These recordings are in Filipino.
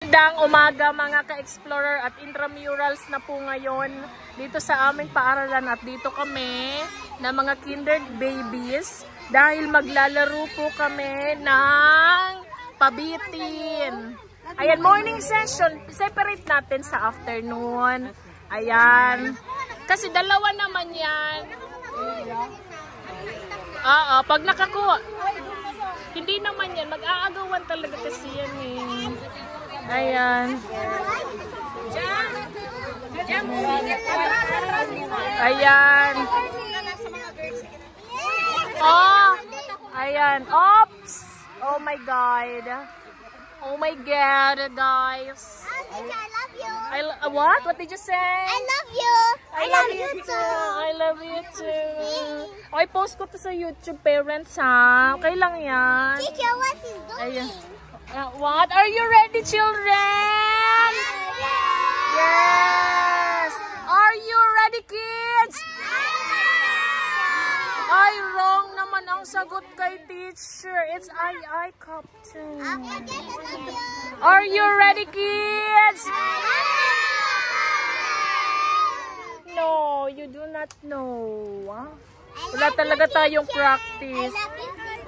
Magandang umaga mga ka-explorer at intramurals na po ngayon dito sa aming paaralan at dito kami na mga kinder babies dahil maglalaro po kami ng pabitin. Ayan, morning session. Separate natin sa afternoon. Ayan. Kasi dalawa naman yan. Pag nakakuha. Hindi naman yan. Mag-aagawan talaga kasi yan eh. Ayan. Ayan. Oh. Ayan. Oops. Oh my God. Oh my God, guys. I love you. What? What did you say? I love you. I love you too. I love you too. Okay, post ko to sa YouTube, parents, ha? Okay lang yan. Teacher, what is doing? Ayan. What? Are you ready, children? Yes. Are you ready, kids? Ay, wrong naman ang sagot kay teacher. It's I Captain. Are you ready, kids? No, you do not know. Wala talaga tayong practice.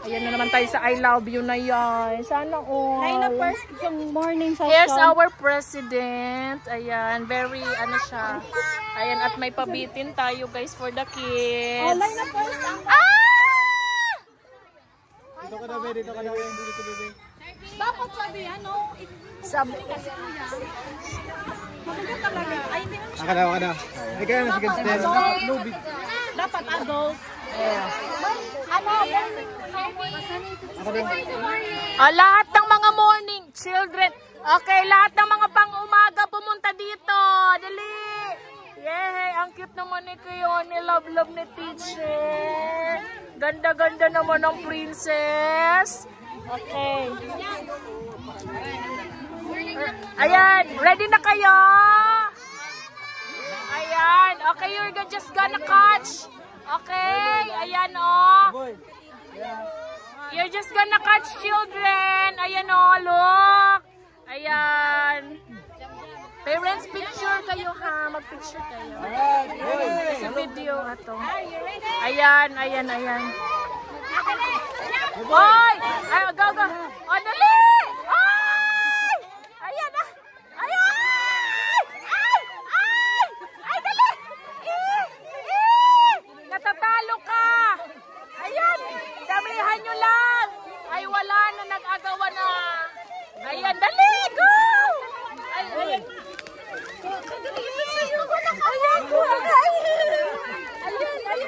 Ayan na naman tayo sa I love you na yan. Sana all. Line up first sa morning session. Here's our president. Ayan, very ano siya. Ayan, at may pabitin tayo guys for the kids. Oh, line up first. Dito ka na, baby. Dito ka na, baby. Dapat sabi, ano? Sabi. Magugot talaga. Ay, hindi naman siya.Aka na. Ay, kaya na si Ganstero. Dapat adult. Lahat ng mga morning children. Okay, lahat ng mga pang-umaga pumunta dito. Dali. Yay, ang cute naman ni kayo. Ni love ni teacher. Ganda-ganda naman ng princess. Okay. Ayan, ready na kayo? Ayan, okay, you're just gonna catch. Okay, ayan oh. You're just gonna catch children. Ayan oh, look. Ayan. Parents, picture kayo ha. Mag-picture kayo. Sa video ato. Ayan. Hoy! Ay, go. O, dali! Ay! Ayan na. Ay, dali! Natatalo ka. Ayan. Damihan nyo lang. Ay, wala na. Nag-agawa na. Ayan, dali! Go! Ayan. Ayan.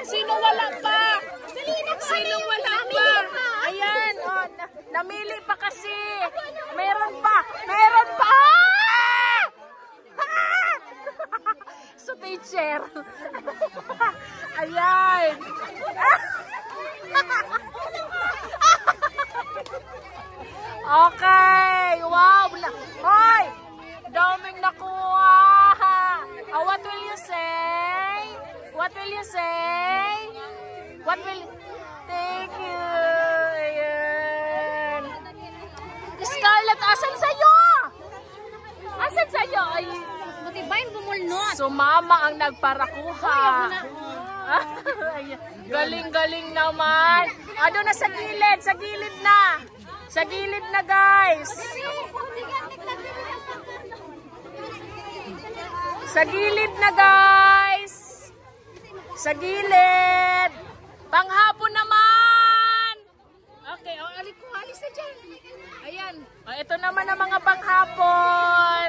Sino wala pa? Sino wala pa? Ayan. Oh, namili pa kasi. Meron pa. So, teacher. Ayan. Okay. Wow. Hoy! Daming nakuha. What will you say? Thank you. Ayan. Scarlett, asan sa'yo? Ay, Buti ba yung bumulnot? so mama ang nagparakuha. Galing naman. Ano na sa gilid? Sa gilid na guys. Sa gilid. Panghapon naman. Okay, alis na dyan. Ayan. Ito naman ang mga panghapon.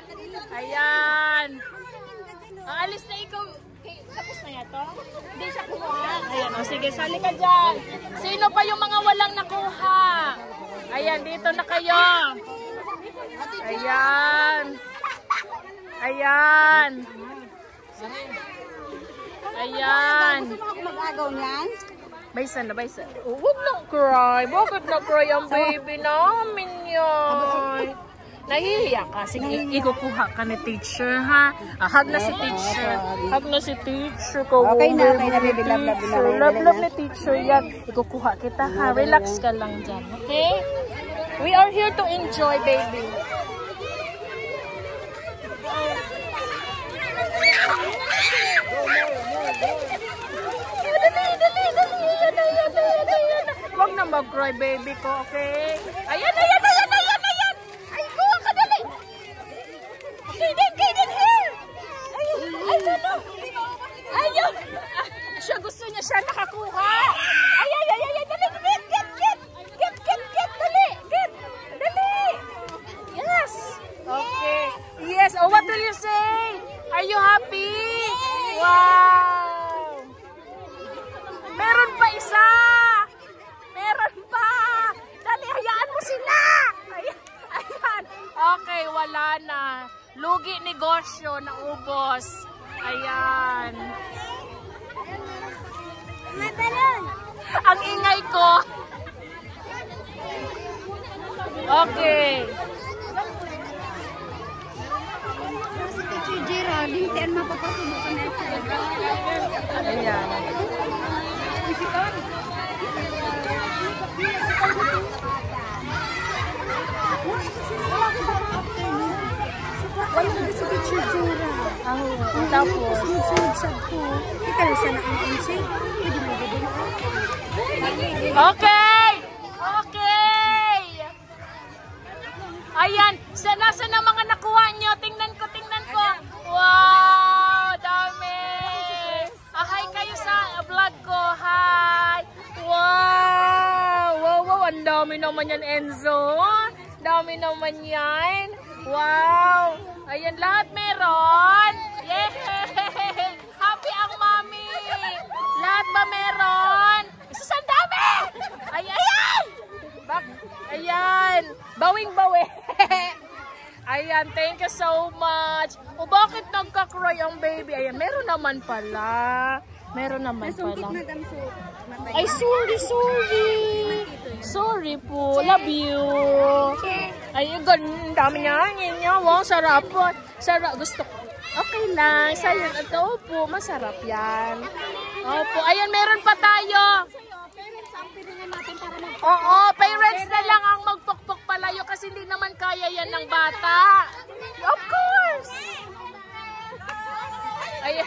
Ayan. Alis na ikaw. Tapos na yan to? Hindi siya kuha. Ayan, sige, sali ka dyan. Sino pa yung mga walang nakuha? Ayan, dito na kayo. Ayan. Gusto mo ako mag-agaw niyan? Baysan. Huwag na cry. Bakit na cry ang baby namin yan? Nahihiya ka. Sige, ikukuha ka ni teacher, ha? Hug na si teacher. Okay na, baby. Love ni teacher yan. Ikukuha kita, ha? Relax ka lang dyan, okay? We are here to enjoy, baby. mag-cry, baby ko, okay? Ayan, ayan, ayan, ayan, ayan! Ay, kuha ka dali! Kaden, here! Ayun, ayun, ayun! Siya, gusto niya siya nakakuha! Ay, ay, ay, ay, dali, get, dali, dali! Yes! Okay. Yes, oh, what will you say? Are you happy? Wow! Meron pa isa! Meron pa! Dali, hayaan mo sila! Ayan. Okay, wala na. Lugi negosyo, naubos. Ayan. Ang ingay ko. Okay. Ayan. Tapos okay! Okay! Ayan, nasa na mga nakuha nyo? Tingnan ko. Wow! Dami! Hi kayo sa vlog ko. Hi! Wow! Ang dami naman yan, Enzo. Dami naman yan. Wow! Ayan, lahat meron. Yay! Happy ang mami! Lahat ba meron? Ang dami! Ayan! Ayan! Bawing-bawi! Ayan, thank you so much. O bakit nagka-cry ang baby? Ayan, meron naman pala. Ay, sorry. Sorry po. Love you. Ay, ganda niya. Wow, sarap po. Sarap. Gusto ko. Okay lang. Sa'yo, ito po. Masarap yan. Opo. Ayan, meron pa tayo. Oo, parents na lang ang magpukpok palayo kasi hindi naman kaya yan ng bata. Of course. Ay,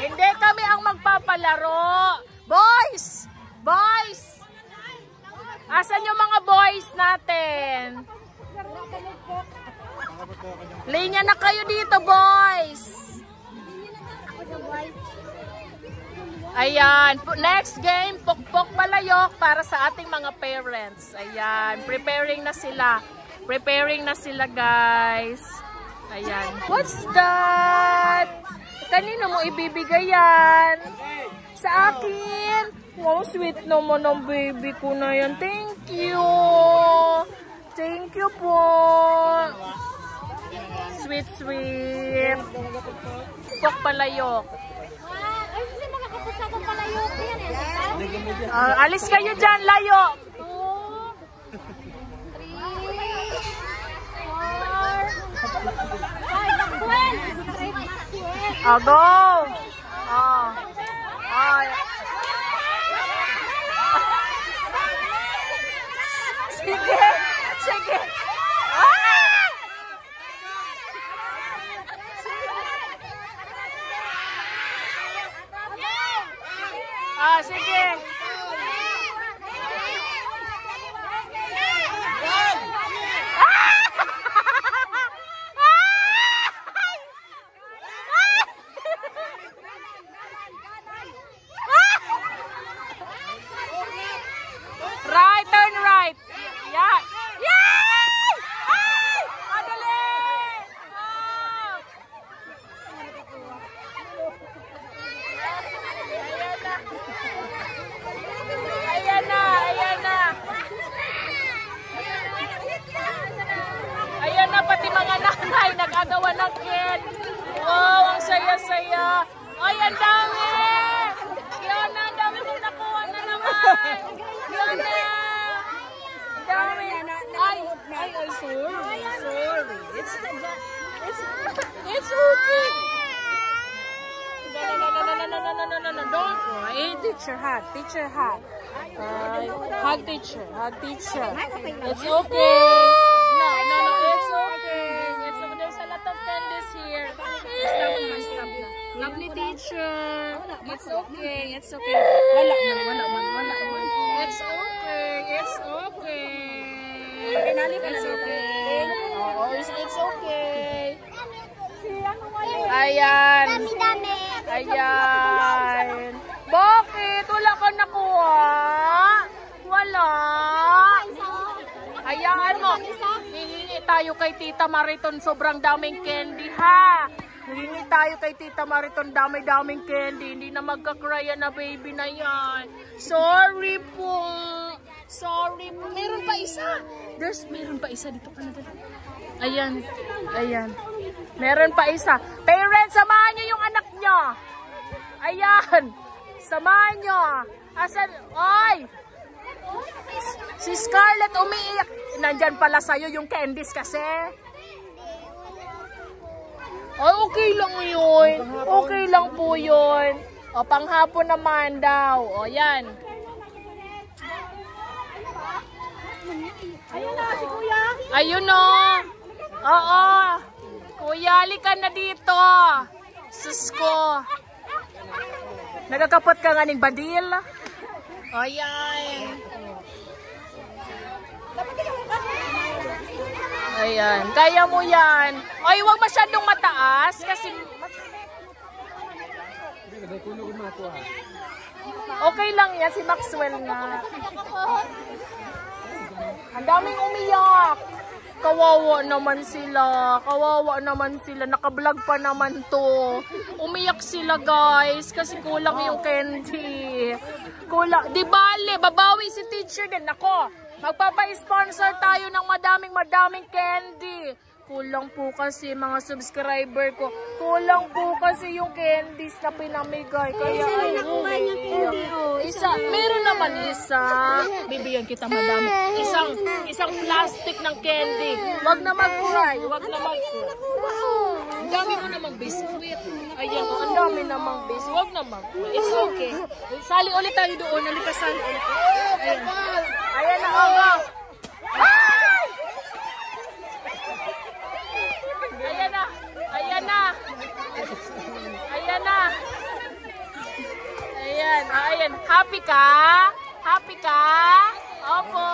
hindi kami ang magpapalaro. Boys! Asan yung mga boys natin? Linya na kayo dito, boys. Ayan, next game, pukpok palayok para sa ating mga parents. Ayan, preparing na sila, guys. Ayan. What's that? Kanino mo ibibigay yan? Sa akin? Wow, sweet naman ang baby ko na yan. Thank you. Thank you po. Sweet. Pukpok palayok. Alis kayo dyan, layo. 2, 3, 4, 5, 6, 7, 8, 9, 10. Go! Sige. Sige. Right, turn right. Yeah. Adali. Ayan na. Ayan na, pati mga nanay nag-agawan ng kid. Wow, ang saya-saya. Ay, ang dami. Yan na, ang dami mong nakuha na naman. Yan na. Dami. Ay, sorry. It's okay. No. Don't cry. Teacher hat. Hug teacher. It's okay. No. It's okay. There's a lot of candies here. Stop na. Lovely teacher. It's okay. Wala man. It's okay. it's okay. It's okay. Oo, it's okay. Ayan. Dami-dami. Ayan. Bakit? Wala ka nakuha? Wala. Hayaan mo. Hihingi tayo kay Tita Mariton. Sobrang daming candy, ha? Hihingi tayo kay Tita Mariton. Dami-daming candy. Hindi na magkakraya na baby na yan. Sorry po. Sorry po. Meron pa isa. Meron pa isa. Dito ka na dito. Ayan. Ayan. Meron pa isa. Parents, samahan nyo yung anak nyo. Ayan. Samahan nyo. Asan? Oy! Si Scarlett umiiyak. Nandyan pala sa'yo yung candies kasi. Ay, okay lang yun. Okay lang po yun. O, panghapon naman daw. O, yan. Ayun na, si Kuya. Ayun o. Oo. Kuya, halika na dito. Sus ko. Nagkakapot ka nga ning badil. Ayan. Ayan. Kaya mo yan. Ay, huwag masyadong mataas. Kasi... Okay lang yan. Si Maxwell nga. Ang daming umiyak. Kawawa naman sila. Kawawa naman sila. Nakablog pa naman to. Umiyak sila guys. Kasi kulang yung candy. Kulang. Di bale. Babawi si teacher din. Ako. Magpapa-sponsor tayo ng madaming candy. Kulang po kasi mga subscriber ko. Kulang po kasi yung candies na pinamigay. Kaya isa, meron naman isa. Bibigyan kita madami. Isang plastic ng candy. Wag na mag-cry. Wag na mag-cry. Ang dami mo namang biscuit. Ayan, ang dami namang biscuit. Wag na mag-cry. It's okay. Sali ulit tayo doon. Halika, sali ulit. Ayan. Ayan na, Ogo. Ayan na. Ayan na. Ayan na. Ayan. Ayan. Happy ka? Happy ka? Opo.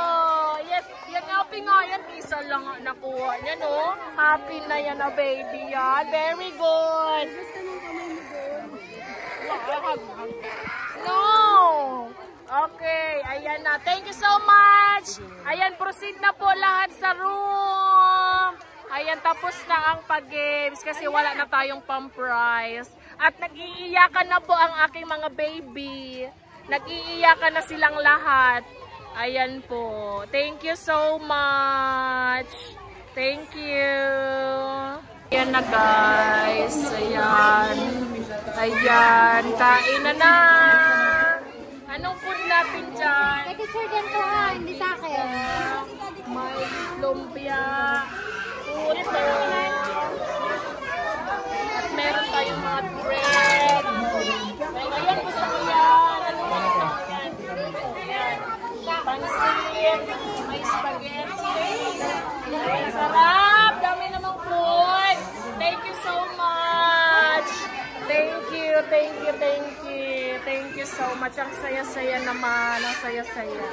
Yes. Yan, happy nga yan. Isa lang nakuha niya, no? Happy na yan na baby yan. Very good. No. Okay. Ayan na. Thank you so much. Ayan. Proceed na po lahat sa room. Ayan, tapos na ang pag-games kasi wala na tayong pang-prize. At nag-iiyakan na po ang aking mga baby. Nag-iiyakan na silang lahat. Ayan po. Thank you so much. Thank you. Ayan na guys. Ayan. Ayan. Kain na na. Anong food natin dyan? Nag-sir din to ha, hindi sa akin. May lumpia. Ito. At meron tayong mga bread. Ayan, gusto ko yan. Ano yan? Ayan. Pansit. May spaghetti. Ayan, sarap. Dami namang food. Thank you so much. Thank you, thank you, thank you. Thank you so much. Ang saya-saya naman. Ang saya-saya.